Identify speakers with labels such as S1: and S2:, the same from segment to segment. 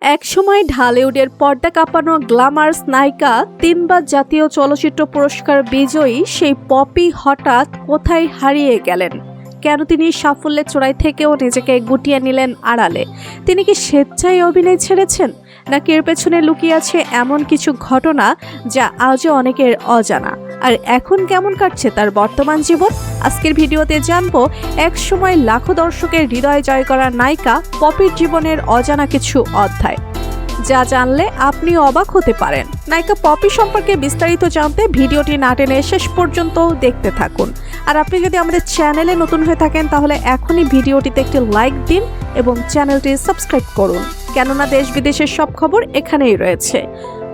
S1: একসময় ঢালিউডের পর্দা কাঁপানো গ্ল্যামারাস নায়িকা, তিনবার জাতীয় চলচ্চিত্র পুরস্কার বিজয়ী সেই পপি হঠাৎ কোথায় হারিয়ে গেলেন? কেন তিনি সাফল্যের চূড়ায় থেকেও নিজেকে গুটিয়ে নিলেন আড়ালে? তিনি কি স্বেচ্ছায় অভিনয় ছেড়েছেন, নাকি এর পেছনে লুকিয়ে আছে এমন কিছু ঘটনা যা আজও অনেকের অজানা? আর এখন কেমন কাটছে তার বর্তমান জীবন? আজকের ভিডিওতে জানবো এক সময় লাখো দর্শকের হৃদয় জয় করা নায়িকা পপির জীবনের অজানা কিছু অধ্যায়, যা জানলে আপনি অবাক হতে পারেন। নায়িকা পপি সম্পর্কে বিস্তারিত জানতে ভিডিওটি না টেনে শেষ পর্যন্ত দেখতে থাকুন। আর আপনি যদি আমাদের চ্যানেলে নতুন হয়ে থাকেন তাহলে এখনই ভিডিওটিতে একটি লাইক দিন এবং চ্যানেলটি সাবস্ক্রাইব করুন, কেননা দেশ বিদেশের সব খবর এখানেই রয়েছে।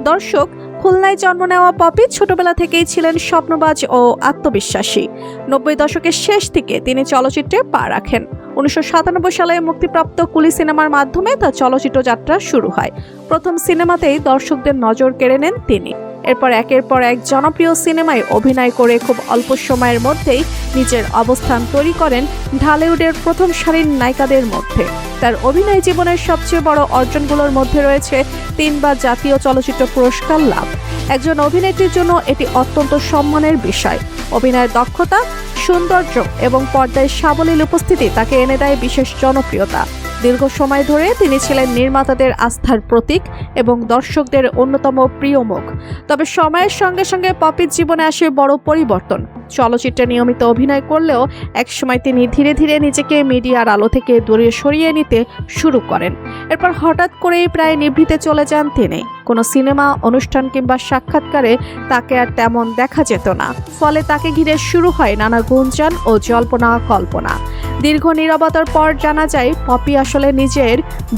S1: দর্শক, খুলনায় জন্ম নেওয়া পপি ছোটবেলা থেকেই ছিলেন স্বপ্নবাজ ও আত্মবিশ্বাসী। 90 দশকের শেষ দিকে তিনি চলচ্চিত্রে পা রাখেন। 1997 সালে মুক্তিপ্রাপ্ত কুলি সিনেমার মাধ্যমে তার চলচ্চিত্র যাত্রা শুরু হয়। প্রথম সিনেমাতেই দর্শকদের নজর কেড়ে নেন তিনি। এরপর একের পর এক জনপ্রিয় সিনেমায় অভিনয় করে খুব অল্প সময়ের মধ্যেই নিজের অবস্থান তৈরি করেন ঢালিউডের প্রথম সারির নায়িকাদের মধ্যে। তার অভিনয় জীবনের সবচেয়ে বড় অর্জনগুলোর মধ্যে রয়েছে 3বার জাতীয় চলচ্চিত্র পুরস্কার লাভ। একজন অভিনেত্রীর জন্য এটি অত্যন্ত সম্মানের বিষয়। অভিনয়ের দক্ষতা, সৌন্দর্য এবং পর্দায় সাবলীল উপস্থিতি তাকে এনে দেয় বিশেষ জনপ্রিয়তা। দীর্ঘ সময় ধরে তিনি ছিলেন নির্মাতাদের আস্থার প্রতীক এবং দর্শকদের অন্যতম প্রিয় মুখ। তবে সময়ের সঙ্গে সঙ্গে পপির জীবনে আসে বড় পরিবর্তন। চলচ্চিত্রে নিয়মিত অভিনয় করলেও একসময় তিনি ধীরে ধীরে নিজেকে মিডিয়ার আলো থেকে দূরে সরিয়ে নিতে শুরু করেন। এরপর হঠাৎ করেই প্রায় নিভৃতে চলে যান তিনি। কোনো সিনেমা, অনুষ্ঠান কিংবা সাক্ষাৎকারে তাকে আর তেমন দেখা যেত না। ফলে তাকে ঘিরে শুরু হয় নানা গুঞ্জন ও জল্পনা কল্পনা। দীর্ঘ নীরবতার পর জানা যায় পপি আসলে নিজের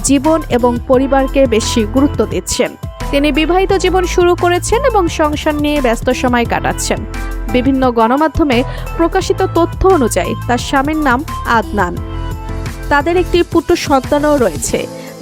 S1: জীবন এবং পরিবারকে বেশি গুরুত্ব দিচ্ছেন। তিনি বিবাহিত জীবন শুরু করেছেন এবং সংসার নিয়ে ব্যস্ত সময় কাটাচ্ছেন। বিভিন্ন গণমাধ্যমে প্রকাশিত তথ্য অনুযায়ী তার স্বামীর নাম আদনান। তাদের একটি পুত্র সন্তানও রয়েছে,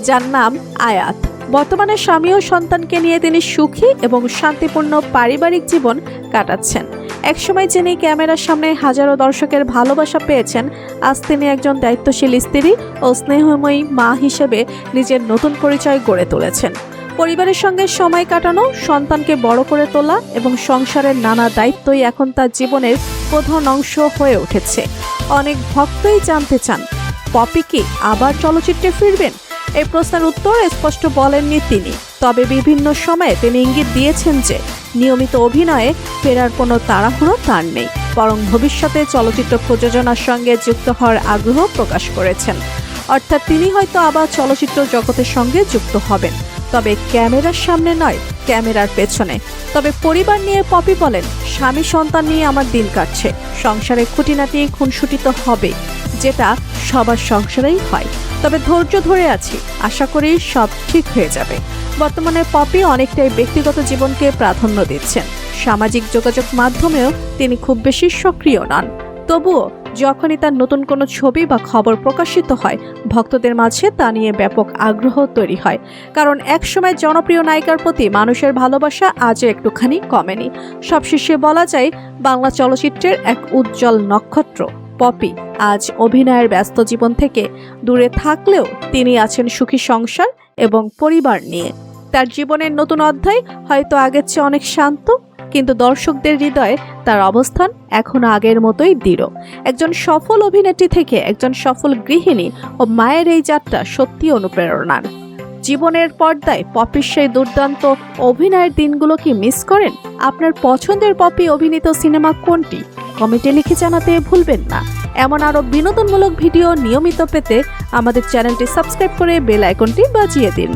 S1: যার নাম আয়াত। বর্তমানে স্বামী ও সন্তানকে নিয়ে তিনি সুখী এবং শান্তিপূর্ণ পারিবারিক জীবন কাটাচ্ছেন। একসময় যিনি ক্যামেরার সামনে হাজারো দর্শকের ভালোবাসা পেয়েছেন, আজ তিনি একজন দায়িত্বশীল স্ত্রী ও স্নেহময়ী মা হিসেবে নিজের নতুন পরিচয় গড়ে তুলেছেন। পরিবারের সঙ্গে সময় কাটানো, সন্তানকে বড় করে তোলা এবং সংসারের নানা দায়িত্বই এখন তার জীবনের প্রধান অংশ হয়ে উঠেছে। অনেক ভক্তই জানতে চান, পপি কি আবার চলচ্চিত্রে ফিরবেন? এই প্রশ্নের উত্তর স্পষ্ট বলেননি তিনি। তবে বিভিন্ন সময়ে তিনি ইঙ্গিত দিয়েছেন যে নিয়মিত অভিনয়ে ফেরার কোনো তাড়াহুড়ো তার নেই, বরং ভবিষ্যতে চলচ্চিত্র প্রযোজনার সঙ্গে যুক্ত হওয়ার আগ্রহ প্রকাশ করেছেন। অর্থাৎ তিনি হয়তো আবার চলচ্চিত্র জগতের সঙ্গে যুক্ত হবেন, তবে ক্যামেরার সামনে নয়, ক্যামেরার পেছনে। তবে পরিবার নিয়ে পপি বলেন, স্বামী সন্তান নিয়ে আমার দিন কাটছে। সংসারে খুঁটিনাটি খুনসুটি তো হবে, যেটা সবার সংসারেই হয়। তবে ধৈর্য ধরে আছি, আশা করি সব ঠিক হয়ে যাবে। বর্তমানে পপি অনেকটাই ব্যক্তিগত জীবনকে প্রাধান্য দিচ্ছেন। সামাজিক যোগাযোগ মাধ্যমেও তিনি খুব বেশি সক্রিয় নন। তবুও যখনই তার নতুন কোনো ছবি বা খবর প্রকাশিত হয়, ভক্তদের মাঝে তা নিয়ে ব্যাপক আগ্রহ তৈরি হয়। কারণ একসময় জনপ্রিয় নায়িকার প্রতি মানুষের ভালোবাসা আজও একটুখানি কমেনি। সবশেষে বলা যায়, বাংলা চলচ্চিত্রের এক উজ্জ্বল নক্ষত্র পপি আজ অভিনয়ের ব্যস্ত জীবন থেকে দূরে থাকলেও তিনি আছেন সুখী সংসার এবং পরিবার নিয়ে। তার জীবনের নতুন অধ্যায় হয়তো আগের চেয়ে অনেক শান্ত, কিন্তু দর্শকদের হৃদয়ে তার অবস্থান এখনো আগের মতোই দৃঢ়। একজন সফল অভিনেত্রী থেকে একজন সফল গৃহিণী ও মায়ের এই যাত্রা সত্যি অনুপ্রেরণার। জীবনের পর্দায় পপির সেই দুর্দান্ত অভিনয়ের দিনগুলো কি মিস করেন? আপনার পছন্দের পপি অভিনীত সিনেমা কোনটি? কমেন্টে লিখে জানাতে ভুলবেন না। এমন আরও বিনোদনমূলক ভিডিও নিয়মিত পেতে আমাদের চ্যানেলটি সাবস্ক্রাইব করে বেল আইকনটি বাজিয়ে দিন।